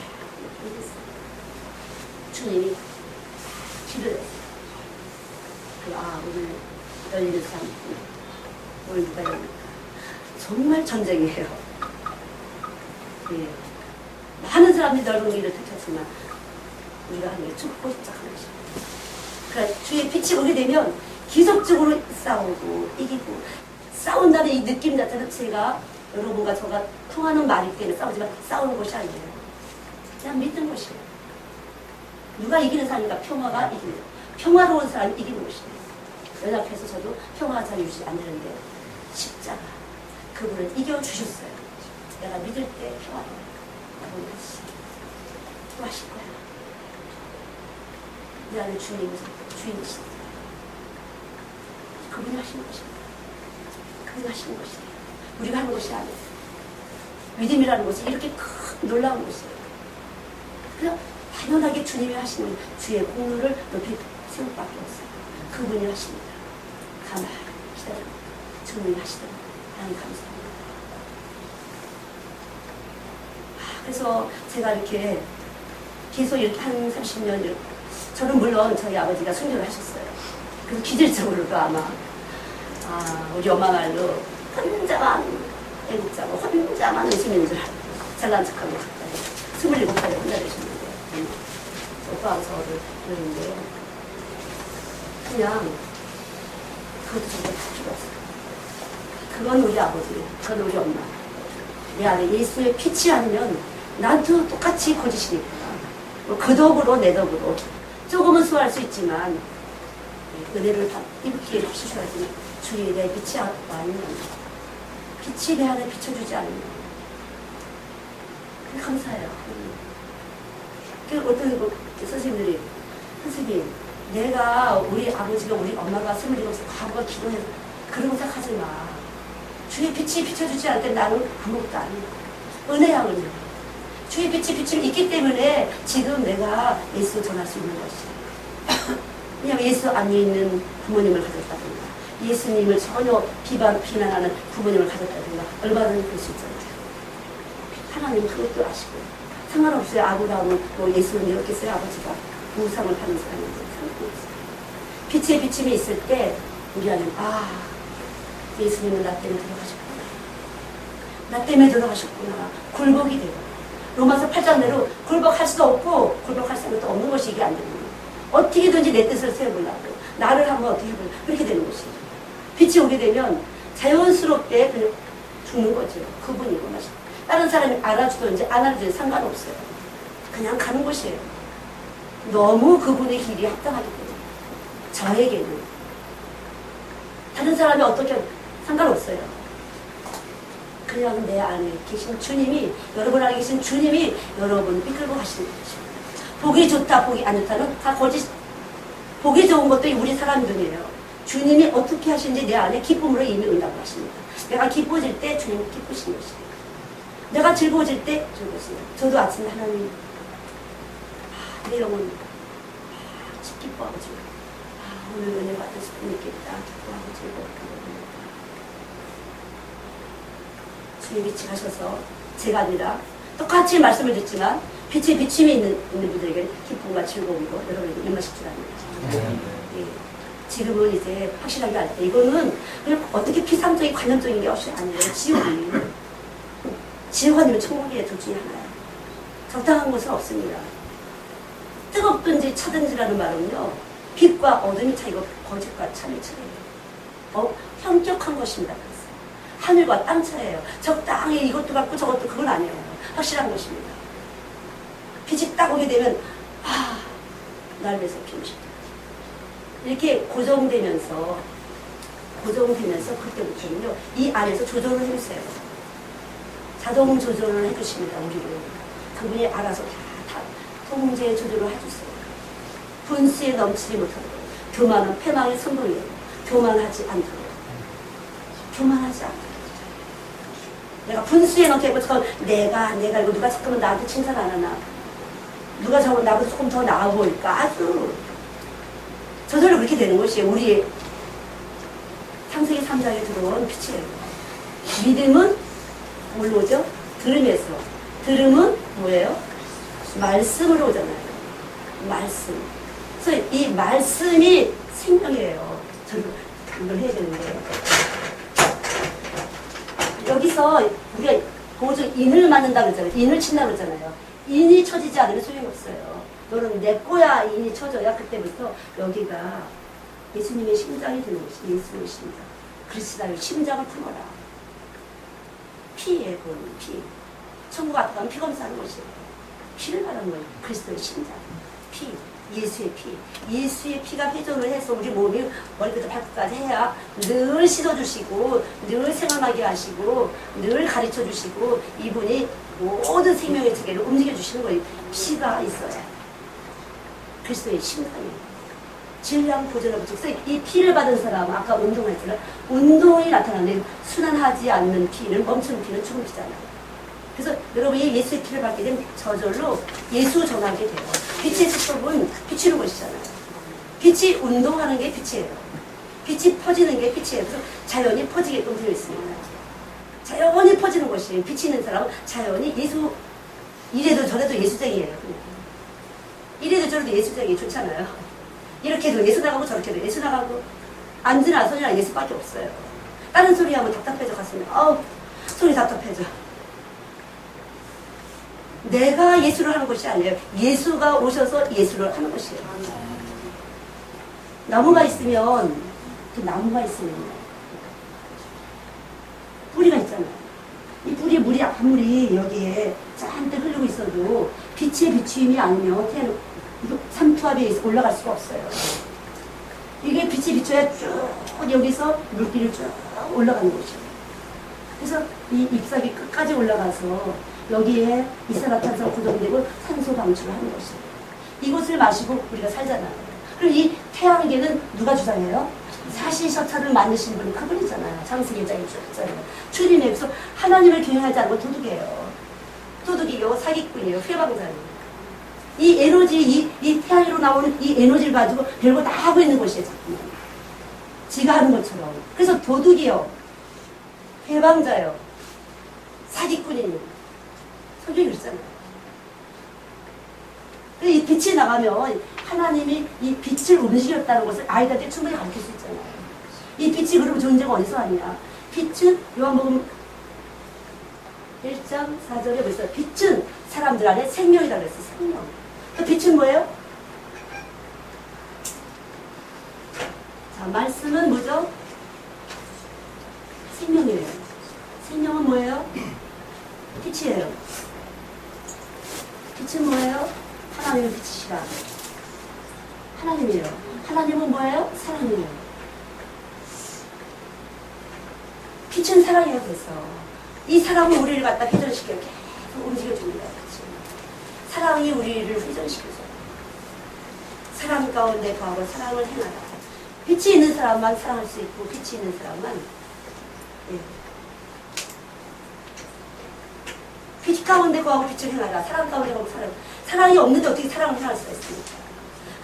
주님이 길을 냈어요. 오늘 열린 삶 오늘 누가 열릴까? 정말 전쟁이에요. 예. 많은 사람들이 넓은 길을 택했지만 우리가 하는 게 좁고 십작한 것입니다. 그러니까 주의 빛이 오게 되면 기속적으로 싸우고 이기고 싸운다는 이 느낌 자체는 제가 여러분과 저가 통하는 말이기 때문에 싸우지만 싸우는 것이 아니에요. 그냥 믿는 것이에요. 누가 이기는 사람이니까 평화가 이기는 거예요. 평화로운 사람이 이기는 것이에요. 연합해서 저도 평화가 잘 유지 안 되는데 십자가 그분은 이겨주셨어요. 내가 믿을 때 평화로워요. 나보고 또 하실 거야. 내 안에 주인이시다. 그분이 하시는 것입니다. 그분이 하시는 것이에요. 우리가 하는 것이 아니에요. 믿음이라는 것이 이렇게 큰 놀라운 것이에요. 그냥 당연하게 주님이 하시는 주의 공로를 높이 세울 밖에 없어요. 그분이 하십니다. 가만히 기다립니다. 주님이 하시더라고요. 하나님 감사합니다. 그래서 제가 이렇게 계속 이렇게 한 30년 이렇게. 저는 물론 저희 아버지가 순교를 하셨어요. 그래서 기질적으로도 아마 우리 엄마 말로 혼자만 애국자고 혼자만 의심인 줄 알고 잘난 척하고 갔다니 27살에 혼자 되셨는데 오빠하고 저를 그랬는데 그냥 그것도 정말 다 필요 없어요. 그건 우리 아버지, 그건 우리 엄마. 내 안에 예수의 빛이 아니면 나도 똑같이 거짓이니까. 그 덕으로 내 덕으로 조금은 수할 수 있지만 은혜를 다 입기에 주셔야지. 주의 내 빛이 아니면 빛이 내 안에 비춰주지 않으면 그게 감사해요. 그 어떤 선생님들이 선생님 내가 우리 아버지가 우리 엄마가 27살 과거가 기도해서 그런 거 생각하지 마. 주의 빛이 비춰주지 않을 때 나는 아무것도 아니야. 은혜야 은혜. 주의 빛이 비추고 있기 때문에 지금 내가 예수 전할 수 있는 것이야. 왜냐하면 예수 안에 있는 부모님을 가졌다든가 예수님을 전혀 비난하는 부모님을 가졌다든가 얼마든지 그럴 수 있잖아요. 하나님은 그것도 아시고 상관없어요. 아브라함은 뭐 예수를 믿었겠어요. 아버지가 우상을 파는 사람인데 상관없어요. 빛의 비침이 있을 때 우리 안에 예수님은 나 때문에 돌아가셨구나. 나 때문에 돌아가셨구나. 굴복이 되고 로마서 8장대로 굴복할 수도 없고 굴복할 생각도 없는 것이 이게 안 되는 거예요. 어떻게든지 내 뜻을 세워보려고 나를 한번 어떻게 해보려고 그렇게 되는 것이죠. 빛이 오게 되면 자연스럽게 그냥 죽는 거죠. 그분이고 마시. 다른 사람이 알아주든지 안 알아주든지 상관없어요. 그냥 가는 것이에요. 너무 그분의 길이 합당하기 때문에 저에게는 다른 사람이 어떻게 상관없어요. 그냥 내 안에 계신 주님이 여러분 안에 계신 주님이 여러분을 이끌고 가시는 거죠. 보기 좋다 보기 안 좋다는 다 거짓. 보기 좋은 것도 우리 사람들이에요. 주님이 어떻게 하시는지 내 안에 기쁨으로 이미 응답을 하십니다. 내가 기뻐질 때 주님이 기쁘신 것이에요. 내가 즐거워질 때 즐거우세요. 저도 아침에 하나님 내 영혼 기뻐하고 즐거워. 오늘 은혜 받을 수 있겠다. 기뻐하고 즐거웠다. 주님 빛이 가셔서 제가 아니라 똑같이 말씀을 듣지만 빛의 비침이 있는 분들에게 기쁨과 즐거움이고 여러분에게 임하실 줄 압니다. 예. 지금은 이제 확실하게 알 때 이거는 그냥 어떻게 피상적인 관념적인 게 없이 아니에요. 지옥이 지옥 아니면 천국이에요. 둘 중에 하나예요. 적당한 것은 없습니다. 뜨겁든지 차든지라는 말은요 빛과 어둠이 차이고 거짓과 참의 차이예요. 현격한 것입니다. 그래서 하늘과 땅 차이예요. 적당히 이것도 갖고 저것도 그건 아니에요. 확실한 것입니다. 빛이 딱 오게 되면 날 위해서 피우셨다. 이렇게 고정되면서 그때부터는요 이 안에서 조절을 해주세요. 자동 조절을 해주십니다. 우리를 그분이 알아서 다 통제 조절을 해주세요. 분수에 넘치지 못하도록 교만은 패망의 선봉이에요. 교만하지 않도록 내가 분수에 넘치고 내가 이거 누가 잠깐만 나한테 칭찬 안 하나 누가 저거 나보다 조금 더 나아 보일까 아주 저절로 그렇게 되는 것이에요. 우리의 창세기 3장에 들어온 빛이에요. 믿음은 뭘로 오죠? 들음에서. 들음은 뭐예요? 말씀으로 오잖아요. 말씀. 그래서 이 말씀이 생명이에요. 저는 그걸 해야 되는데 여기서 우리가 보조 인을 맞는다 그러잖아요. 인을 친다 그러잖아요. 인이 쳐지지 않으면 소용이 없어요. 너는 내 거야 인이 쳐져야 그때부터 여기가 예수님의 심장이 되는 것이 예수의 심장. 그리스도의 심장을 품어라. 피에 보는 피. 천국 앞에 가면 피 검사하는 것이에요. 피를 말하는 거예요. 그리스도의 심장. 피. 예수의 피. 예수의 피가 회전을 해서 우리 몸이 머리부터 발끝까지 해야 늘 씻어주시고 늘 생각나게 하시고 늘 가르쳐주시고 이분이 모든 생명의 체계를 움직여주시는 거예요. 피가 있어요. 그리스도의 심장이에요. 질량 보존을 붙이고 그래서 이 피를 받은 사람은 아까 운동을 했잖아요. 운동이 나타나는 순환하지 않는 피는 멈추는 피는 죽은 피잖아요. 그래서 여러분이 예수의 피를 받게 되면 저절로 예수 전하게 돼요. 빛의 수법은 비추는 것이잖아요. 빛이 운동하는 게 빛이에요. 빛이 퍼지는 게 빛이에요. 그래서 자연이 퍼지게끔 되어 있습니다. 자연이 퍼지는 것이에요. 빛이 있는 사람은 자연이 예수 이래도 저래도 예수쟁이에요. 그냥. 이래도 저래도 예수장이 좋잖아요. 이렇게도 예수 나가고 저렇게도 예수 나가고 앉으나 서나 예수밖에 없어요. 다른 소리 하면 답답해져 가슴이. 아우 소리 답답해져. 내가 예수를 하는 것이 아니에요. 예수가 오셔서 예수를 하는 것이에요. 나무가 있으면 그 나무가 있으면 뿌리가 있잖아요. 이 뿌리에 물이 아무리 여기에 잔뜩 흐르고 있어도 빛의 비추임이 아니면 태양 삼투압에 올라갈 수가 없어요. 이게 빛이 비춰야 쭉 여기서 물기를 쭉 올라가는 것이에요. 그래서 이 잎사귀 끝까지 올라가서 여기에 이산화탄소가 구동되고 산소 방출을 하는 것이에요. 이것을 마시고 우리가 살잖아요. 그럼 이 태양계는 누가 주장해요? 사시셔터를 만드신 분이 그분이잖아요. 창세기 1장에 주셨잖아요. 주님에서 하나님을 경외하지 않고 도둑이에요. 도둑이요, 사기꾼이에요, 회방자예요. 이 에너지, 이 태양으로 나오는 이 에너지를 가지고 별거 다 하고 있는 것이에요. 자꾸만. 지가 하는 것처럼. 그래서 도둑이요, 회방자요, 사기꾼이에요. 성경이 그랬잖아요. 이 빛이 나가면 하나님이 이 빛을 움직였다는 것을 아이들한테 충분히 가르칠 수 있잖아요. 이 빛이 그럼 존재가 어디서 왔냐? 빛은 요한복음 1장 4절에 벌써 빛은 사람들 안에 생명이라고 했어요. 생명. 그 빛은 뭐예요? 자, 말씀은 뭐죠? 생명이에요. 생명은 뭐예요? 빛이에요. 빛은 뭐예요? 하나님의 빛이시라. 하나님이에요. 하나님은 뭐예요? 사랑이에요. 빛은 사랑이에요. 그래서 이 사랑은 우리를 갖다 회전시켜요. 계속 움직여줍니다. 그치? 사랑이 우리를 회전시켜줘요. 사랑 가운데 거하고 사랑을 행하라. 빛이 있는 사람만 사랑할 수 있고 빛이 있는 사람만 빛 가운데 거하고 빛을 행하라. 사랑 가운데 거하고 사랑이 없는데 어떻게 사랑을 행할 수가 있습니까?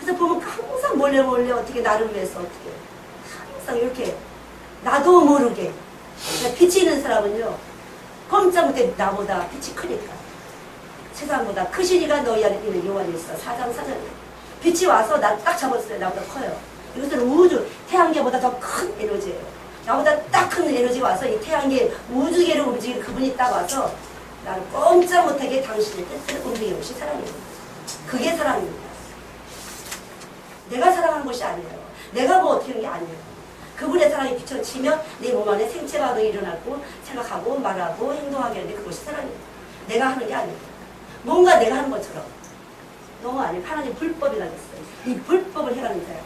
그래서 보면 항상 몰래 어떻게 나를 위해서 어떻게 항상 이렇게 나도 모르게 그러니까 빛이 있는 사람은요 꼼짝 못해 나보다 빛이 크니까 세상보다 크시리가 너희 안에 있는 요한이 있어 4장 4절에 빛이 와서 나 딱 잡았어요. 나보다 커요. 이것은 우주 태양계보다 더 큰 에너지예요. 나보다 딱 큰 에너지가 와서 이 태양계 우주계를 움직이는 그분이 딱 와서 나를 꼼짝 못하게 당신의 뜻을 움직이는 것이 사랑입니다. 그게 사랑입니다. 내가 사랑하는 것이 아니에요. 내가 뭐 어떻게 하는 게 아니에요. 그분의 사랑이 비춰지면 내 몸 안에 생체 반응이 일어나고 생각하고 말하고 행동하게 하는데 그것이 사랑입니다. 내가 하는 게 아니에요. 뭔가 내가 하는 것처럼 너무 아니에요. 하나님 불법이라고 했어요. 이 불법을 해가는 자예요.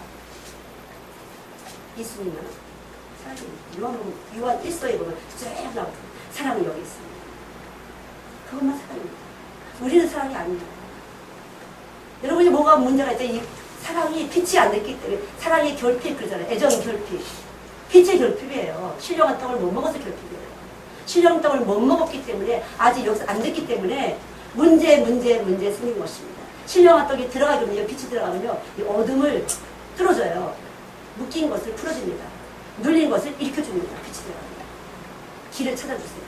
예수님은 사랑입니다. 요한 1서에 보면 쭉 나오고 사랑은 여기 있습니다. 그것만 사랑입니다. 우리는 사랑이 아닙니다. 여러분이 뭐가 문제가 있죠? 이 사랑이 빛이 안 됐기 때문에 사랑의 결핍 그러잖아요. 애정의 결핍. 빛의 결핍이에요. 신령한 떡을 못 먹어서 결핍이에요. 신령한 떡을 못 먹었기 때문에 아직 여기서 안 됐기 때문에 문제 생긴 것입니다. 신령한 떡이 들어가면요. 빛이 들어가면요. 이 어둠을 뚫어줘요. 묶인 것을 풀어줍니다. 눌린 것을 일으켜줍니다. 빛이 들어갑니다. 길을 찾아주세요.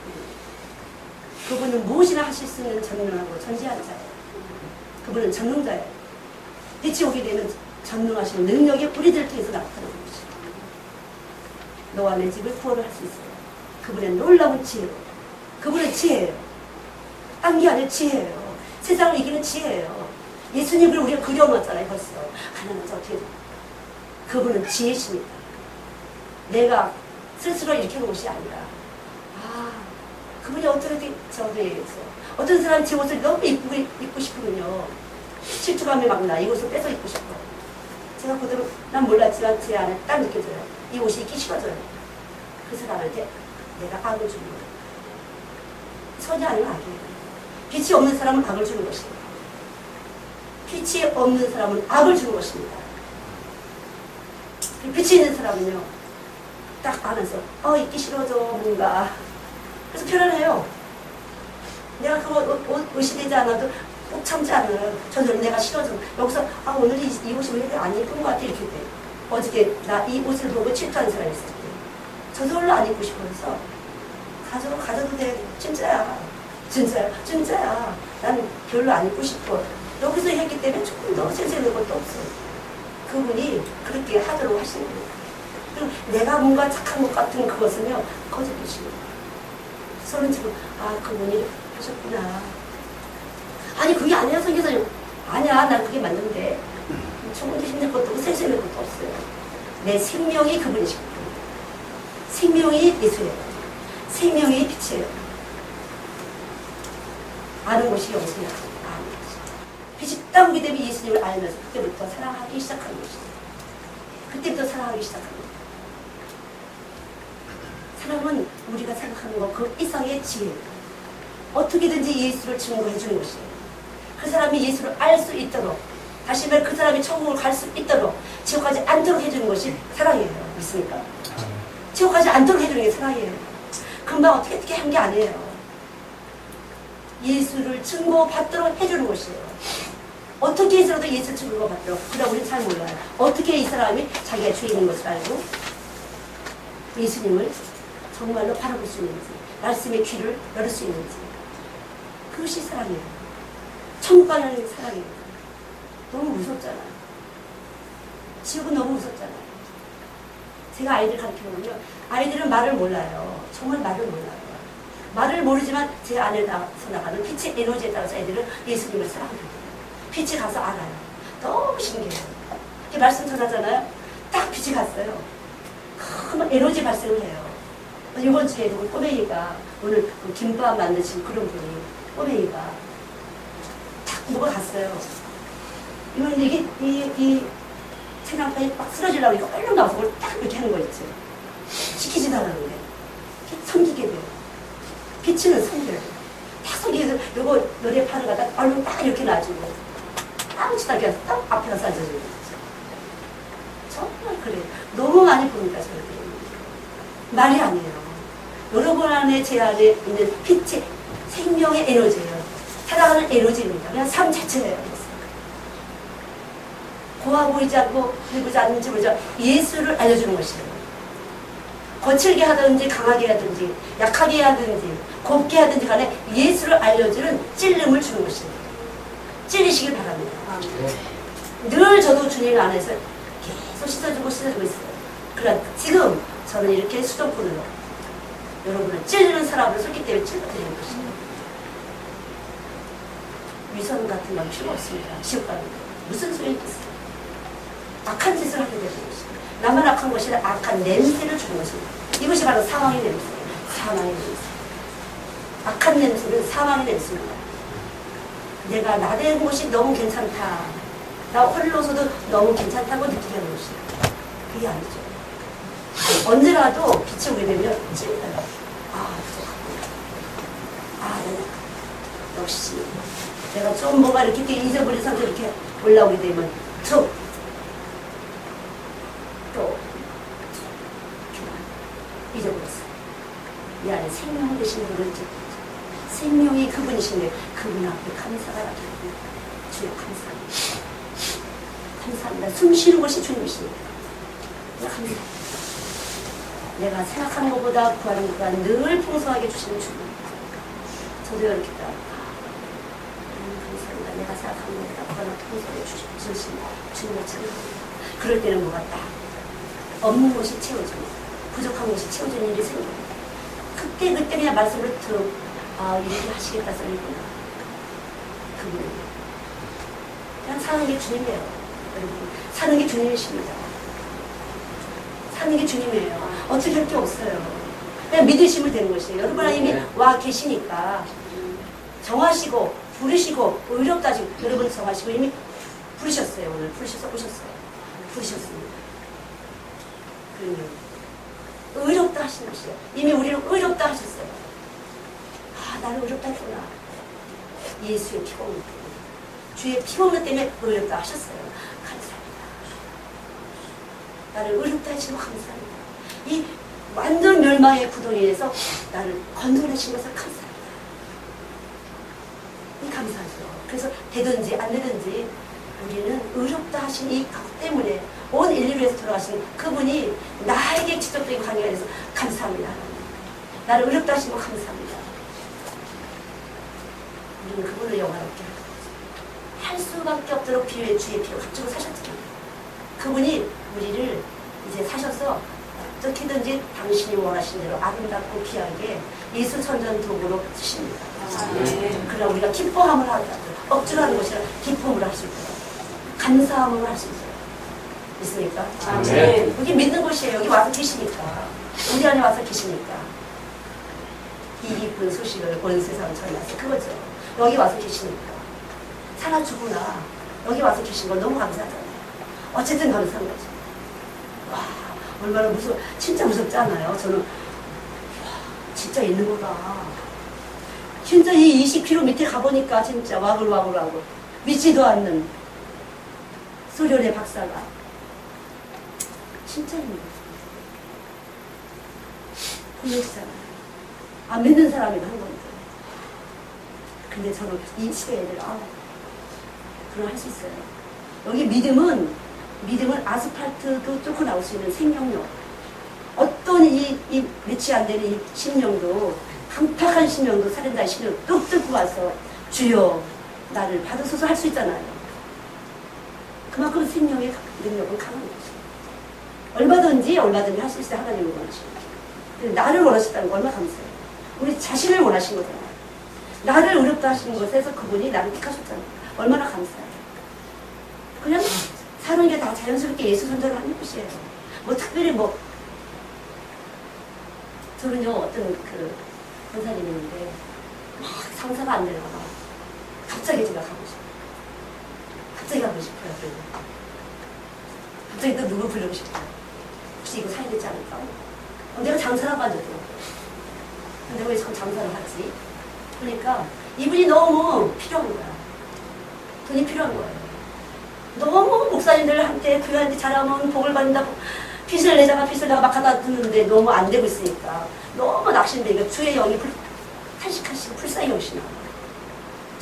그분은 무엇이나 하실 수 있는 전능하고 전지한 자예요. 그분은 전능자예요. 빛이 오게 되면 전능하시는 능력이 우리들을 통해서 나타나는 것이에요. 너와 내 집을 구원을 할 수 있어요. 그분의 놀라운 지혜로. 그분은 지혜예요. 딴 게 아니라 지혜예요. 세상을 이기는 지혜예요. 예수님을 우리가 그려놨잖아요. 벌써. 하나님 어떻게 그분은 지혜십니다. 내가 스스로 일으키는 것이 아니라 그분이 어떻게 저도 얘기했어요. 어떤 사람은 제 옷을 너무 입고 싶으면요. 질투감이 막 나. 이 옷을 뺏어 입고 싶어. 제가 그대로 난 몰랐지만 제 안에 딱 느껴져요. 이 옷이 입기 싫어져요. 그 사람한테 내가 악을 주는 거예요. 선이 아니면 악이에요. 빛이 없는 사람은 악을 주는 것입니다. 빛이 없는 사람은 악을 주는 것입니다. 빛이 있는 사람은요. 딱 안에서 입기 싫어져 뭔가. 그래서 편안해요. 내가 그거 옷이 되지 않아도 꼭 참지 않아요. 저절로 내가 싫어져. 여기서 오늘 이 옷이 왜 안 예쁜 것 같아 이렇게 돼. 어저께 나 이 옷을 보고 질투하는 사람이 있을 때 저절로 안 입고 싶어서 가져도 돼. 진짜야. 나는 별로 안 입고 싶어. 여기서 했기 때문에 조금 더 세세는 것도 없어요. 그분이 그렇게 하도록 하시는 거예요. 그리고 내가 뭔가 착한 것 같은 그것은요, 거짓말이에요. 저는 지금, 아, 그분이 하셨구나. 아니, 그게 아니야, 선교사님. 아니야, 난 그게 맞는데. 조금 더 힘든 것도 없고, 세세는 것도 없어요. 내 생명이 그분이시고, 생명이 예수예요. 생명이 빛이에요. 아는 것이 영생이야. 아는 것이. 빛이 딱 오게 되면 예수님을 알면서 그때부터 사랑하기 시작하는 것이죠. 그때부터 사랑하기 시작하는 거예요. 사랑은 우리가 생각하는 것 그 이상의 지혜예요. 어떻게든지 예수를 증거해 주는 것이에요. 그 사람이 예수를 알 수 있도록, 다시 말해 그 사람이 천국을 갈 수 있도록 지옥 가지 않도록 해주는 것이 사랑이에요. 믿습니까? 지옥 가지 않도록 해주는 게 사랑이에요. 금방 어떻게 한 게 아니에요. 예수를 증거받도록 해주는 것이에요. 어떻게 해서라도 예수 증거받도록. 그러나 우리는 잘 몰라요. 어떻게 이 사람이 자기가 주인인 것을 알고 예수님을 정말로 바라볼 수 있는지, 말씀의 귀를 열을 수 있는지. 그것이 사랑이에요. 천국 가는 사랑이에요. 너무 무섭잖아요. 지옥은 너무 무섭잖아요. 제가 아이들 가르쳐보면요, 아이들은 말을 몰라요. 정말 말을 몰라요. 말을 모르지만 제 안에서 나가는 빛의 에너지에 따라서 애들은 예수님을 사랑합니다. 빛이 가서 알아요. 너무 신기해요. 이렇게 말씀 전하잖아요. 딱 빛이 갔어요. 큰 에너지 발생을 해요. 이번 주에도 꼬맹이가 오늘 김밥 만드신 그런 분이 꼬맹이가 딱 뭐가 갔어요. 이건 이 생강파에 막 쓰러지려고 이거 얼른 나와서 그걸 딱 이렇게 하는 거 있죠. 시키지도 않았는데 섬기게 돼요. 빛은 섬겨요. 딱 섬기게 돼서 요거 노래 파는 거다 얼른 딱 이렇게 놔주고 아무렇지도 않게 딱 앞에 가서 앉아주는 거죠. 정말 그래요. 너무 많이 봅니다. 저희들이. 말이 아니에요. 여러분 안에 제 안에 있는 빛의 생명의 에너지예요. 살아가는 에너지입니다. 그냥 삶 자체예요. 고와 보이지 않고 그리고 않는지 모르죠. 예수를 알려주는 것이에요. 거칠게 하든지 강하게 하든지 약하게 하든지 곱게 하든지 간에 예수를 알려주는 찔림을 주는 것이에요. 찔리시길 바랍니다. 늘 저도 주님 안에서 계속 씻어주고 있어요. 그러나 지금 저는 이렇게 수도권으로 여러분을 찔리는 사람을 섰기 때문에 찔러드리는 것입니다. 위선 같은 건 필요 없습니다. 지옥 가는 거. 무슨 소용이 있겠어요? 악한 짓을 하게 되는 것입니다. 나만 악한 것이 아니라 악한 냄새를 주는 것입니다. 이것이 바로 사망의 냄새예요. 사망의 냄새. 악한 냄새는 사망의 냄새입니다. 내가 나된 것이 너무 괜찮다. 나 홀로서도 너무 괜찮다고 느끼게 하는 것이에요. 그게 아니죠. 언제라도 빛이 오게 되면 찔려요. 아, 부족하구나. 아, 내가 역시 내가 좀 뭐가 이렇게 잊어버린 상태로 이렇게 올라오게 되면 툭 또 잊어버렸어요. 이 안에 생명 되신 분을 생명이 그분이신데 그분 앞에 감사가 나타납니다. 주여 감사합니다. 감사합니다. 숨 쉬는 것이 주님이십니다. 감사합니다. 내가 생각하는 것보다 구하는 것보다 늘 풍성하게 주시는 주님. 저도 이렇게 딱 감사합니다. 내가 생각하는 것보다 구하는 풍성하게 주시는 주님을 찬양합니다. 그럴 때는 뭐가 딱 없는 것이 채워집니다. 부족한 것이 채워지는 일이 생깁니다. 그때 그냥 말씀을 들어 이렇게 하시겠다 소리구나. 그분은 그냥 사는 게 주님이에요. 여러분 사는 게 주님이십니다. 사는 게 주님이에요. 어떻게 할 게 없어요. 그냥 믿으시면 되는 것이에요. 여러분 이미 와 계시니까 정하시고 부르시고 의롭다 하시고 여러분 정하시고 이미 부르셨어요. 오늘 부르셔서 오셨어요. 부르셨습니다. 그러면 의롭다 하신 것이에요. 이미 우리를 의롭다 하셨어요. 아, 나를 의롭다 했구나. 예수의 피가 오는 때문에, 주의 피가 오는 때문에 의롭다 하셨어요. 감사합니다. 나를 의롭다 하시고 감사합니다. 이 완전 멸망의 구덩이에서 나를 건져내신 것을 감사합니다. 이 감사하죠. 그래서 되든지 안 되든지 우리는 의롭다 하신 이 각 때문에 온 인류를 위해서 돌아가신 그분이 나에게 직접적인 관계가 돼서 감사합니다. 나를 의롭다 하신 거 감사합니다. 우리는 그분을 영화롭게 살 수밖에 없도록 주의 피로 값주고 사셨잖아요. 그분이 우리를 이제 사셔서 어떻게든지 당신이 원하신 대로 아름답고 귀하게 예수 천전 도구로 쓰십니다. 그러나 우리가 기뻐함을 하더라도 억지로 하는 것이 아니라 기쁨으로 할 수 있도록 감사함으로 할 수 있어요. 있습니까? 네. 여기 믿는 곳이에요. 여기 와서 계시니까. 우리 안에 와서 계시니까. 이 기쁜 소식을 온 세상을 전해서 그거죠. 여기 와서 계시니까. 살아 죽으나 여기 와서 계신 건 너무 감사하잖아요. 어쨌든 감사한 거죠. 와, 얼마나 진짜 무섭지 않아요? 저는 와, 진짜 있는 거다. 진짜 이 20km 밑에 가보니까 진짜 와글와글하고 믿지도 않는 소련의 박사가 진짜 있는 거죠. 보내시잖아요. 안 믿는 사람이 한 건데. 근데 저는 이 시대에 그럼 할 수 있어요. 여기 믿음은 아스팔트도 뚫고 나올 수 있는 생명력. 어떤 이 며칠 안 되는 이 심령도, 강팍한 심령도, 살인자의 심령 뚝 뚫고 와서 주여 나를 받으소서 할 수 있잖아요. 그만큼 생명의 능력은 강한 거죠. 얼마든지 할 수 있어요. 하나님을 원하시는. 나를 원하셨다는 거 얼마나 감사해요. 우리 자신을 원하신 거잖아요. 나를 어렵다 하시는 것에서 그분이 나를 택하셨잖아요. 얼마나 감사해요. 그냥 사는 게 다 자연스럽게 예수 선전을 하는 것이에요. 뭐 특별히 저는요 어떤 권사님이 있는데 막 상사가 안 되나 봐. 갑자기 제가 가고 싶어요. 갑자기 가고 싶어요. 그리고 갑자기 또 누구 부르고 싶어요. 혹시 이거 사야 되지 않을까? 내가 장사라고 하더라고요. 근데 왜 자꾸 장사를 하지? 그러니까 이분이 너무 필요한 거야. 돈이 필요한 거예요. 너무 목사님들 한테 교회한테 잘하면 복을 받는다. 빚을 내다가 막 갖다 두는데 너무 안 되고 있으니까 너무 낙심돼. 이거 주의 영이 탄식하시고 불쌍히 오시나.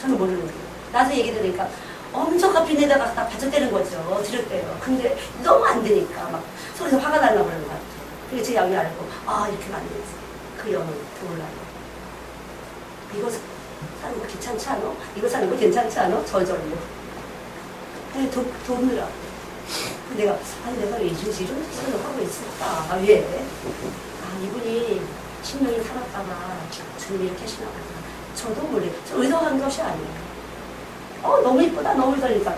저는 모르는 거예요. 나중에 얘기 들으니까 엄청 갚이 내다가 갖다 바쳐대는 거죠. 드렸대요. 근데 너무 안 되니까 막 소리에서 화가 날라 그러는 것 같아요. 그래서 제 영이 알고 이렇게 안 되지. 그 영을 도우려고. 이거 사는 거 괜찮지 않아? 이거 사는 거 괜찮지 않아? 저절로. 근데 돕느라고. 내가 왜 이런 짓을 하고 있을까? 왜? 이분이 10년이 살았다가 주님이 이렇게 하시나 봐. 저도 몰래. 저 의도한 것이 아니에요. 너무 이쁘다. 너무 이쁘다니까.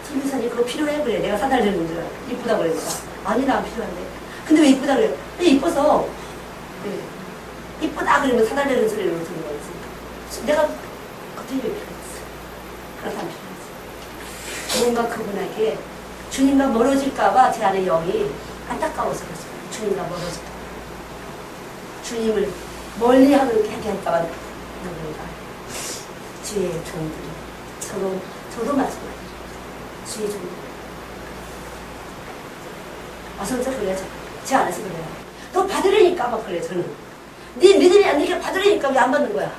선교사님 그거 필요해? 그래. 내가 사달라는 줄 이쁘다 그러니까. 아니 나 안 필요한데. 근데 왜 이쁘다 그래? 근데 이뻐서 그래. 이쁘다 그러면 사달라는 소리를 듣는 거지. 내가 그때 왜 필요했어? 그래서 안 필요했어. 뭔가 그분에게 주님과 멀어질까봐 제 안에 영이 안타까워서 그랬어요. 주님과 멀어질까. 주님을 멀리 하게 할까봐 누군가. 주의 종들이. 저도 마찬가지예요. 주의 종들. 진짜 그래요. 제 안에서 그래요. 너 받으려니까 막 그래요. 저는. 네 믿음이 안 되게 받으려니까 왜 안 받는 거야?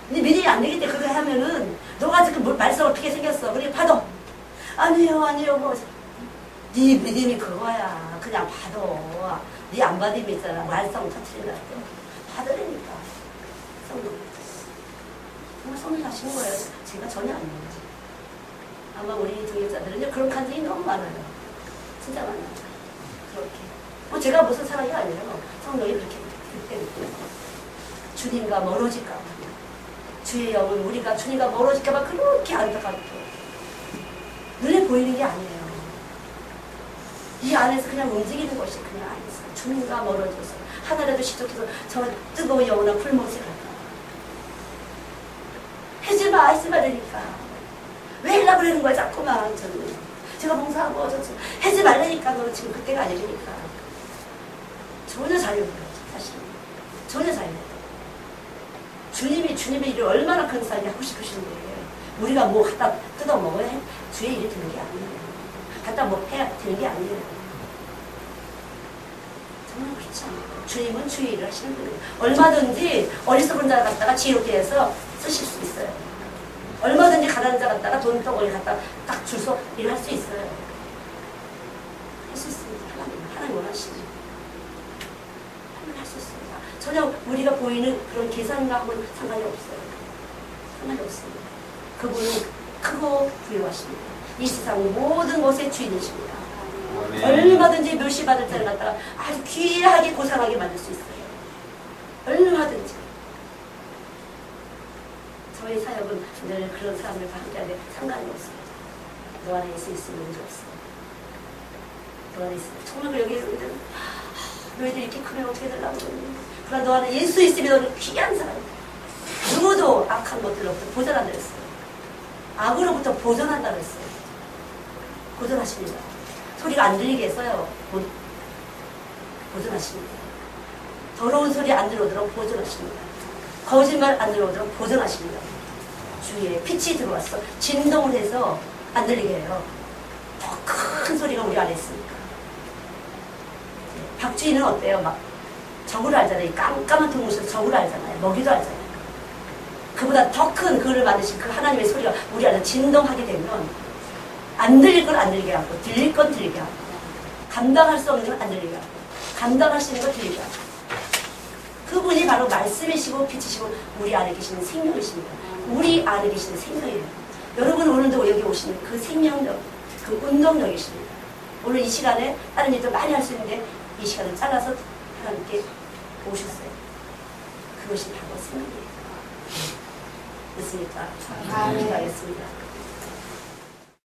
네 믿음이 안 되기 때문에 그렇게 하면은 너가 지금 말썽 어떻게 생겼어? 그래 받아. 아니요 뭐. 네 믿음이 그거야. 그냥 받아. 네 안 받으면 있잖아. 말썽 터트린다. 받으려니까. 성도. 정말 성을 하시는 거예요. 제가 전혀 안 믿어요. 아마 우리 동역자들은요 그런 간증이 너무 많아요. 진짜 많아요. 그렇게. 제가 무슨 사람이 아니에요. 성령이 그렇게 그때 주님과 멀어질까 봐. 주의 영은 우리가 주님과 멀어질까 봐 그렇게 안타깝고 눈에 보이는 게 아니에요. 이 안에서 그냥 움직이는 것이 그냥 안에서 주님과 멀어져서 하나라도 시족해서 저 뜨거운 영원한 풀못에 갈까. 하지 말라니까. 왜 하려고 그러는 거야 자꾸만. 저는 제가 봉사하고 하지 말라니까. 너 지금 그때가 아니니까. 전혀 자유로워요. 사실 전혀 자유로워요. 주님의 일을 얼마나 큰 사람이 하고 싶으신데 우리가 뭐 갖다 뜯어 먹어야 주의 일이 되는 게 아니에요. 갖다 뭐 해야 되는 게 아니에요. 정말 그렇지 않아요. 주님은 주의 일을 하시는 분이에요. 얼마든지 어리석은 자 갖다가 지혜롭게 해서 쓰실 수 있어요. 얼마든지 가난한 자 갖다가 돈덩어리 갖다 딱 줄서 일을 할 수 있어요. 할 수 있습니다. 하나님 원하시죠. 할 수 있습니다. 전혀 우리가 보이는 그런 계산과 하고는 상관이 없어요. 상관이 없습니다. 그분은 크고 부유하십니다. 이 세상 모든 것의 주인이십니다. 아멘. 얼마든지 멸시받을 자를 갖다가 아주 귀하게 고상하게 만들 수 있어요. 얼마든지. 저희 사역은 늘 그런 사람들과 함께하는데 상관이 없습니다. 너 안에 예수 있으면 문제 없어. 너 안에 있으면 정말 여기 있는데 너희들 이렇게 크면 어떻게 되려고 그러니? 그러나 너 안에 예수 있으면 너는 귀한 사람이야. 누구도 악한 것들로부터 보존한다고 했어요. 악으로부터 보존한다고 했어요. 보존하십니다. 소리가 안 들리게 해서요. 보존하십니다. 더러운 소리 안 들어오도록 보존하십니다. 거짓말 안 들어오도록 보존하십니다. 주위에 빛이 들어왔어. 진동을 해서 안 들리게 해요. 더 큰 소리가 우리 안에 있으니까. 박주인은 어때요? 막 저구를 알잖아요. 깜깜한 통로에서 저구를 알잖아요. 먹이도 알잖아요. 그보다 더 큰 그를 만드신 그 하나님의 소리가 우리 안에 진동하게 되면 안 들릴 건 안 들리게 하고 들릴 건 들리게 하고 감당할 수 없는 건 안 들리게 하고 감당할 수 있는 건 들리게 하고 그분이 바로 말씀이시고 빛이시고 우리 안에 계시는 생명이십니다. 우리 안에 계시는 생명이에요. 여러분 오늘도 여기 오시는 그 생명력, 그 운동력이십니다. 오늘 이 시간에 다른 일도 많이 할 수 있는데 이 시간을 잘라서 하나님께 오셨어요. 그것이 바로 생명이에요. 됐습니까? 기도하겠습니다.